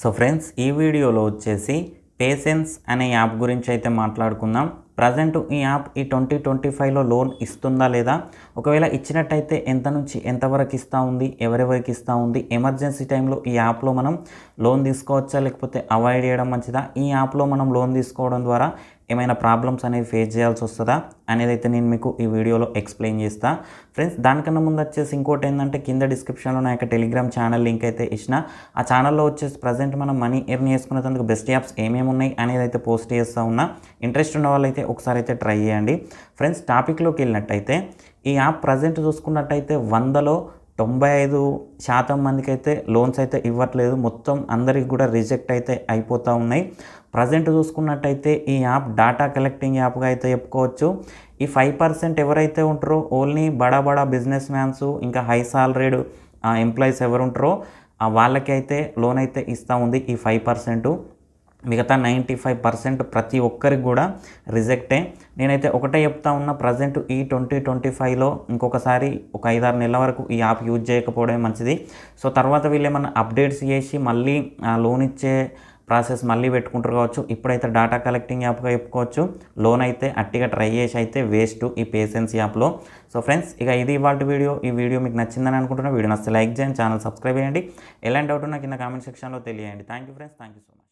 So friends ఈ వీడియోలో వచ్చేసి పేసెన్స్ అనే యాప్ గురించి అయితే మాట్లాడుకుందాం. ప్రజెంట్ ఈ యాప్ ఈ 2025లో లోన్ ఇస్తుందా లేదా, ఒకవేళ ఇచ్చినట్టయితే ఎంత నుంచి ఎంతవరకు ఇస్తూ ఉంది, ఎవరెవరికి ఇస్తూ ఉంది, ఎమర్జెన్సీ టైంలో ఈ యాప్లో మనం లోన్ తీసుకోవచ్చా లేకపోతే అవాయిడ్ చేయడం మంచిదా, ఈ యాప్లో మనం లోన్ తీసుకోవడం ద్వారా ఏమైనా ప్రాబ్లమ్స్ అనేవి ఫేస్ చేయాల్సి వస్తుందా అనేది అయితే నేను మీకు ఈ వీడియోలో ఎక్స్ప్లెయిన్ చేస్తా. ఫ్రెండ్స్ దానికన్నా ముందు వచ్చేసి ఇంకోటి ఏంటంటే కింద డిస్క్రిప్షన్లో నా యొక్క టెలిగ్రామ్ ఛానల్ లింక్ అయితే ఇచ్చిన. ఆ ఛానల్లో వచ్చేసి ప్రజెంట్ మనం మనీ ఎర్న్ చేసుకునేందుకు బెస్ట్ యాప్స్ ఏమేమి ఉన్నాయి అనేది అయితే పోస్ట్ చేస్తూ ఉన్నా. ఇంట్రెస్ట్ ఉన్న వాళ్ళైతే ఒకసారి అయితే ట్రై చేయండి. ఫ్రెండ్స్ టాపిక్లోకి వెళ్ళినట్టయితే ఈ యాప్ ప్రజెంట్ చూసుకున్నట్టయితే 100లో 95% మందికి అయితే లోన్స్ అయితే ఇవ్వట్లేదు. మొత్తం అందరికి కూడా రిజెక్ట్ అయితే అయిపోతూ ఉన్నాయి. ప్రజెంట్ చూసుకున్నట్టయితే ఈ యాప్ డాటా కలెక్టింగ్ యాప్గా అయితే చెప్పుకోవచ్చు. ఈ 5% ఎవరైతే ఉంటారో ఓన్లీ బడా బిజినెస్ మ్యాన్స్ ఇంకా హై సాలరీడ్ ఎంప్లాయీస్ ఎవరు ఉంటారో వాళ్ళకి అయితే లోన్ అయితే ఇస్తూ ఉంది ఈ 5%. మిగతా 95% ప్రతి ఒక్కరికి కూడా రిజెక్టే. నేనైతే ఒకటే చెప్తా ఉన్నా, ప్రజెంట్ ఈ 2025లో ఇంకొకసారి ఒక 5-6 నెలల వరకు ఈ యాప్ యూజ్ చేయకపోవడమే మంచిది. సో తర్వాత వీళ్ళు ఏమన్నా అప్డేట్స్ చేసి మళ్ళీ లోన్ ఇచ్చే ప్రాసెస్ మళ్ళీ పెట్టుకుంటారు కావచ్చు. ఇప్పుడైతే డాటా కలెక్టింగ్ యాప్గా చెప్పుకోవచ్చు. లోన్ అయితే అట్టిగా ట్రై చేసి అయితే వేస్ట్ ఈ పేసెన్స్ యాప్లో. సో ఫ్రెండ్స్ ఇక ఇది ఇవాళ వీడియో. ఈ వీడియో మీకు నచ్చిందని అనుకుంటున్నా. వీడియో నచ్చితే లైక్ చేయండి, ఛానల్ సబ్స్క్రైబ్ చేయండి. ఎలాంటి డౌట్ ఉన్నా కింద కామెంట్ సెక్షన్లో తెలియజేయండి. Thank you friends, thank you so much.